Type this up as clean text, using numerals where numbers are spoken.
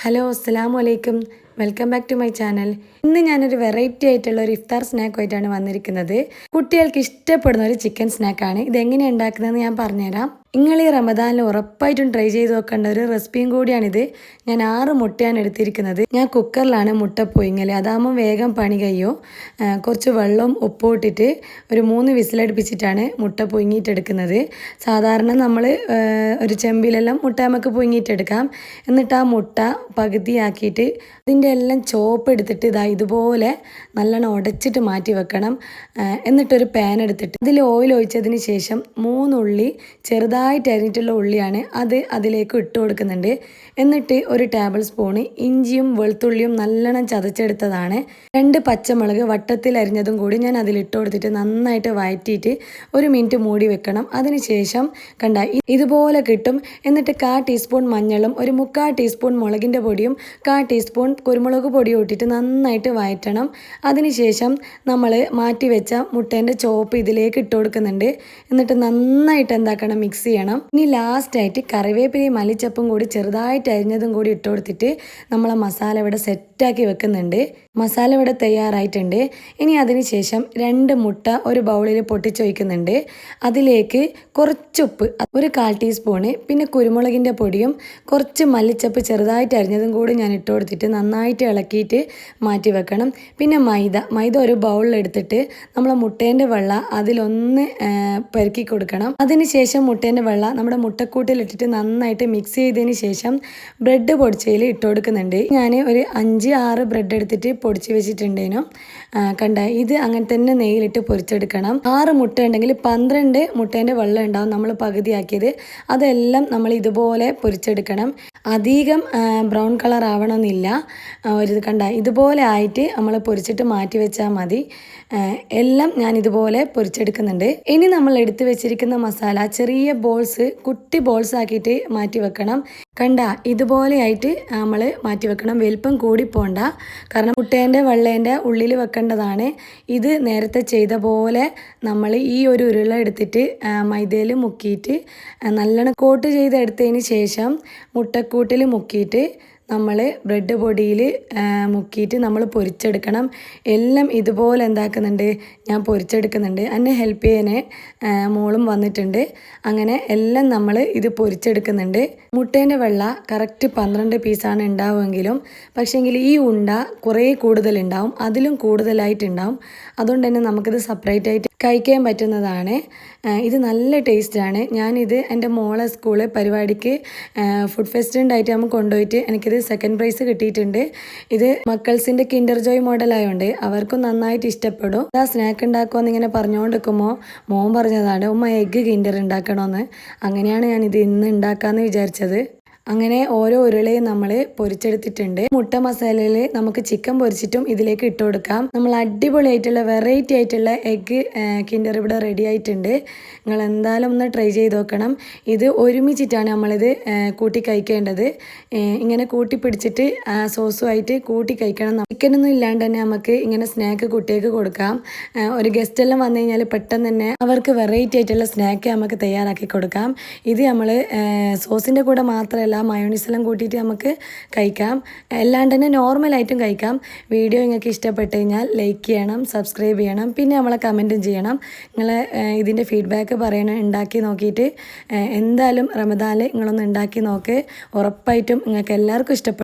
Hello അസ്സലാമു അലൈക്കും welcome back to my channel. ഇന്ന് ഞാനൊരു വെറൈറ്റി ആയിട്ടുള്ള ഒരു ഇഫ്താർ സ്നാക്കുമായിട്ടാണ് വന്നിരിക്കുന്നത്. കുട്ടികൾക്ക് ഇഷ്ടപ്പെടുന്ന ഒരു ചിക്കൻ സ്നാക്കാണ്. ഇതെങ്ങനെയാണ് ഉണ്ടാക്കുന്നതെന്ന് ഞാൻ പറഞ്ഞുതരാം. നിങ്ങൾ ഈ റമദാനിൽ ഉറപ്പായിട്ടും ട്രൈ ചെയ്ത് നോക്കേണ്ട ഒരു റെസിപ്പിയും കൂടിയാണിത്. ഞാൻ 6 മുട്ടയാണ് എടുത്തിരിക്കുന്നത്. ഞാൻ കുക്കറിലാണ് മുട്ട പുഴുങ്ങൽ. അതാകുമ്പോൾ വേഗം പണി കഴിയും. കുറച്ച് വെള്ളവും ഉപ്പും ഇട്ടിട്ട് ഒരു 3 വിസിലടുപ്പിച്ചിട്ടാണ് മുട്ട പുഴുങ്ങിയിട്ടെടുക്കുന്നത്. സാധാരണ നമ്മൾ ഒരു ചെമ്പിലെല്ലാം മുട്ട നമുക്ക് പുഴുങ്ങിയിട്ടെടുക്കാം. എന്നിട്ട് ആ മുട്ട പകുതിയാക്കിയിട്ട് അതിൻ്റെ എല്ലാം ചോപ്പ് എടുത്തിട്ട് ഇതുപോലെ നല്ലോണം ഉടച്ചിട്ട് മാറ്റി വെക്കണം. എന്നിട്ടൊരു പാൻ എടുത്തിട്ട് അതിൽ ഓയിൽ ഒഴിച്ചതിന് ശേഷം 3 ഉള്ളി ചെറുതായിട്ട് അരിഞ്ഞിട്ടുള്ള ഉള്ളിയാണ് അതിലേക്ക് ഇട്ട് കൊടുക്കുന്നുണ്ട്. എന്നിട്ട് ഒരു ടേബിൾ സ്പൂണ് ഇഞ്ചിയും വെളുത്തുള്ളിയും നല്ലോണം ചതച്ചെടുത്തതാണ്. 2 പച്ചമുളക് വട്ടത്തിൽ അരിഞ്ഞതും കൂടി ഞാൻ അതിലിട്ട് കൊടുത്തിട്ട് നന്നായിട്ട് വഴറ്റിയിട്ട് 1 മിനിറ്റ് മൂടി വെക്കണം. അതിനുശേഷം ഇതുപോലെ കിട്ടും. എന്നിട്ട് 1/4 ടീസ്പൂൺ മഞ്ഞളും 1/4 ടീസ്പൂൺ മുളകിൻ്റെ പൊടിയും 1/4 ടീസ്പൂൺ കുരുമുളക് പൊടിയും ഇട്ടിട്ട് നന്നായിട്ട് വഴറ്റണം. അതിനുശേഷം നമ്മൾ മാറ്റി വെച്ച മുട്ടേൻ്റെ ചോപ്പ് ഇതിലേക്ക് ഇട്ട് കൊടുക്കുന്നുണ്ട്. എന്നിട്ട് നന്നായിട്ട് മിക്സ് ചെയ്യണം. ഇനി ലാസ്റ്റായിട്ട് കറിവേപ്പിലയും മല്ലിച്ചപ്പും കൂടി ചെറുതായിട്ട് അരിഞ്ഞതും കൂടി ഇട്ട് കൊടുത്തിട്ട് നമ്മളെ മസാല ഇവിടെ സെറ്റാക്കി വെക്കുന്നുണ്ട്. മസാല ഇവിടെ തയ്യാറായിട്ടുണ്ട്. ഇനി അതിന് ശേഷം 2 മുട്ട ഒരു ബൗളിൽ പൊട്ടിച്ചൊഴിക്കുന്നുണ്ട്. അതിലേക്ക് കുറച്ച് ഉപ്പ്, ഒരു 1/4 ടീസ്പൂണ്, പിന്നെ കുരുമുളകിൻ്റെ പൊടിയും കുറച്ച് മല്ലിച്ചപ്പ് ചെറുതായിട്ട് അരിഞ്ഞതും കൂടി ഞാൻ ഇട്ട് കൊടുത്തിട്ട് നന്നായിട്ട് ഇളക്കിയിട്ട് മാറ്റി വെക്കണം. പിന്നെ മൈദ ഒരു ബൗളിലെടുത്തിട്ട് നമ്മളെ മുട്ടേൻ്റെ വെള്ള അതിലൊന്ന് പെരുക്കി കൊടുക്കണം. അതിനുശേഷം മുട്ടേൻ്റെ വെള്ള നമ്മുടെ മുട്ടക്കൂട്ടിലിട്ടിട്ട് നന്നായിട്ട് മിക്സ് ചെയ്തതിന് ശേഷം ബ്രെഡ് പൊടിച്ചതിൽ ഇട്ട് കൊടുക്കുന്നുണ്ട്. ഞാൻ ഒരു 5-6 ബ്രെഡ് എടുത്തിട്ട് പൊടിച്ച് വെച്ചിട്ടുണ്ടേനു. ഇത് അങ്ങനെ തന്നെ നെയ്യിലിട്ട് പൊരിച്ചെടുക്കണം. 6 മുട്ട ഉണ്ടെങ്കിൽ 12 മുട്ടേൻ്റെ വെള്ളം ഉണ്ടാവും നമ്മൾ പകുതിയാക്കിയത്. അതെല്ലാം നമ്മൾ ഇതുപോലെ പൊരിച്ചെടുക്കണം. അധികം ബ്രൗൺ കളർ ആവണമെന്നില്ല. ഇതുപോലെ ആയിട്ട് നമ്മൾ പൊരിച്ചിട്ട് മാറ്റി വെച്ചാൽ മതി. എല്ലാം ഞാൻ ഇതുപോലെ പൊരിച്ചെടുക്കുന്നുണ്ട്. ഇനി നമ്മൾ എടുത്തു വെച്ചിരിക്കുന്ന മസാല ചെറിയ ബോൾസ്, കുട്ടി ബോൾസ് ആക്കിയിട്ട് മാറ്റി വെക്കണം. ഇതുപോലെ ആയിട്ട് നമ്മൾ മാറ്റി വെക്കണം. വലിപ്പം കൂടി പോണ്ട. കാരണം മുട്ടേൻ്റെ വെള്ളേൻ്റെ ഉള്ളിൽ വെക്കേണ്ടതാണ്. ഇത് നേരത്തെ ചെയ്ത പോലെ നമ്മൾ ഈ ഒരു ഉരുള എടുത്തിട്ട് മൈദയിൽ മുക്കിയിട്ട് നല്ലോണം കോട്ട് ചെയ്തെടുത്തതിന് ശേഷം മുട്ടക്കൂട്ടിൽ മുക്കിയിട്ട് നമ്മൾ ബ്രെഡ് പൊടിയിൽ മുക്കിയിട്ട് നമ്മൾ പൊരിച്ചെടുക്കണം. എല്ലാം ഇതുപോലെ ഞാൻ പൊരിച്ചെടുക്കുന്നുണ്ട്. എന്നെ ഹെൽപ്പ് ചെയ്യാൻ മോളും വന്നിട്ടുണ്ട്. അങ്ങനെ എല്ലാം നമ്മൾ ഇത് പൊരിച്ചെടുക്കുന്നുണ്ട്. മുട്ടേൻ്റെ വെള്ള കറക്റ്റ് 12 പീസാണ് ഉണ്ടാവുമെങ്കിലും പക്ഷേങ്കിൽ ഈ ഉണ്ട കുറേ കൂടുതലുണ്ടാവും, അതിലും കൂടുതലായിട്ടുണ്ടാവും. അതുകൊണ്ട് തന്നെ നമുക്കിത് സെപ്പറേറ്റ് ആയിട്ട് കഴിക്കാൻ പറ്റുന്നതാണ്. ഇത് നല്ല ടേസ്റ്റാണ്. ഞാനിത് എൻ്റെ മോളെ സ്കൂള് പരിപാടിക്ക് ഫുഡ് ഫെസ്റ്റിൻ്റെ ആയിട്ട് കൊണ്ടുപോയിട്ട് എനിക്കിത് 2nd പ്രൈസ് കിട്ടിയിട്ടുണ്ട്. ഇത് മക്കൾസിൻ്റെ കിൻഡർ ജോയ് മോഡലായതുകൊണ്ട് അവർക്കും നന്നായിട്ട് ഇഷ്ടപ്പെടും. സ്നാക്ക് ഉണ്ടാക്കുമെന്ന് ഇങ്ങനെ പറഞ്ഞുകൊണ്ടിരിക്കുമ്പോൾ മോൻ പറഞ്ഞതാണ്, ഉമ്മ എഗ്ഗ് കിൻഡർ ഉണ്ടാക്കണമെന്ന്. അങ്ങനെയാണ് ഞാനിത് ഇന്ന് ഉണ്ടാക്കാമെന്ന് വിചാരിച്ചത്. അങ്ങനെ ഓരോ ഉരുളയും നമ്മൾ പൊരിച്ചെടുത്തിട്ടുണ്ട്. മുട്ട മസാലയിൽ നമുക്ക് ചിക്കൻ പൊരിച്ചിട്ടും ഇതിലേക്ക് ഇട്ട് കൊടുക്കാം. നമ്മൾ അടിപൊളിയായിട്ടുള്ള വെറൈറ്റി ആയിട്ടുള്ള എഗ്ഗ് കിൻഡർ ഇവിടെ റെഡി ആയിട്ടുണ്ട്. നിങ്ങൾ എന്തായാലും ഒന്ന് ട്രൈ ചെയ്ത് നോക്കണം. ഇത് ഒരുമിച്ചിട്ടാണ് നമ്മളിത് കൂട്ടി കഴിക്കേണ്ടത്. ഇങ്ങനെ കൂട്ടി പിടിച്ചിട്ട് സോസുമായിട്ട് കൂട്ടി കഴിക്കണം. ചിക്കനൊന്നും ഇല്ലാണ്ട് തന്നെ നമുക്ക് ഇങ്ങനെ സ്നാക്ക് കുട്ടികൾക്ക് കൊടുക്കാം. ഒരു ഗസ്റ്റ് എല്ലാം വന്നു കഴിഞ്ഞാൽ പെട്ടെന്ന് തന്നെ അവർക്ക് വെറൈറ്റി ആയിട്ടുള്ള സ്നാക്ക് നമുക്ക് തയ്യാറാക്കി കൊടുക്കാം. ഇത് നമ്മൾ സോസിൻ്റെ കൂടെ മാത്രമല്ല മയോണീസെല്ലാം കൂട്ടിയിട്ട് നമുക്ക് കഴിക്കാം. അല്ലാണ്ട് തന്നെ നോർമലായിട്ടും കഴിക്കാം. വീഡിയോ നിങ്ങൾക്ക് ഇഷ്ടപ്പെട്ട് കഴിഞ്ഞാൽ ലൈക്ക് ചെയ്യണം, സബ്സ്ക്രൈബ് ചെയ്യണം, പിന്നെ നമ്മളെ കമൻറ്റും ചെയ്യണം. നിങ്ങൾ ഇതിൻ്റെ ഫീഡ്ബാക്ക് പറയണം. ഉണ്ടാക്കി നോക്കിയിട്ട് എന്തായാലും റമദാനിൽ നിങ്ങളൊന്ന് ഉണ്ടാക്കി നോക്ക്. ഉറപ്പായിട്ടും നിങ്ങൾക്ക് എല്ലാവർക്കും ഇഷ്ടപ്പെടും.